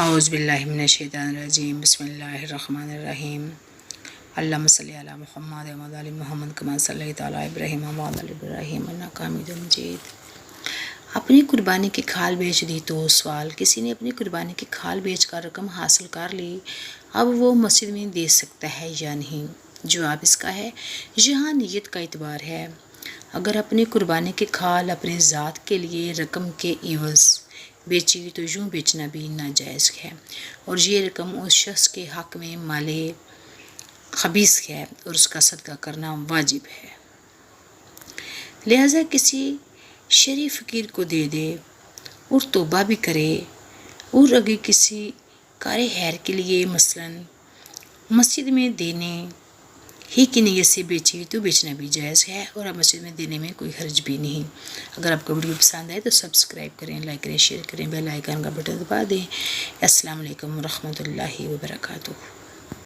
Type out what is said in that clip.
اعوذ باللہ من الشیطان الرجیم، بسم اللہ الرحمن الرحیم۔ اللہم صلی علی محمد و علی محمد کما صلیت علی ابراہیم و علی ابراہیم انک حمید مجید۔ اپنی قربانی کی کھال بیچ دی تو سوال، کسی نے اپنی قربانی کی کھال بیچ کر رقم حاصل کر لی، اب وہ مسجد میں دے سکتا ہے یا نہیں؟ جواب اس کا ہے یہاں نیت کا اعتبار ہے۔ اگر اپنی قربانی کی کھال اپنے ذات کے لیے رقم کے عوض بیچی تو یوں بیچنا بھی ناجائز ہے، اور یہ رقم اس شخص کے حق میں مال خبیث ہے اور اس کا صدقہ کرنا واجب ہے۔ لہذا کسی شریف فقیر کو دے دے اور توبہ بھی کرے، اور اگر کسی کار خیر کے لیے مثلاً مسجد میں دینے ہی کی نیت سے بیچی تو بیچنا بھی جائز ہے، اور اب مسجد میں دینے میں کوئی حرج بھی نہیں۔ اگر آپ کو ویڈیو پسند آئے تو سبسکرائب کریں، لائک کریں، شیئر کریں، بیل آئیکن کا بٹن دبا دیں۔ السلام علیکم ورحمۃ اللہ وبرکاتہ۔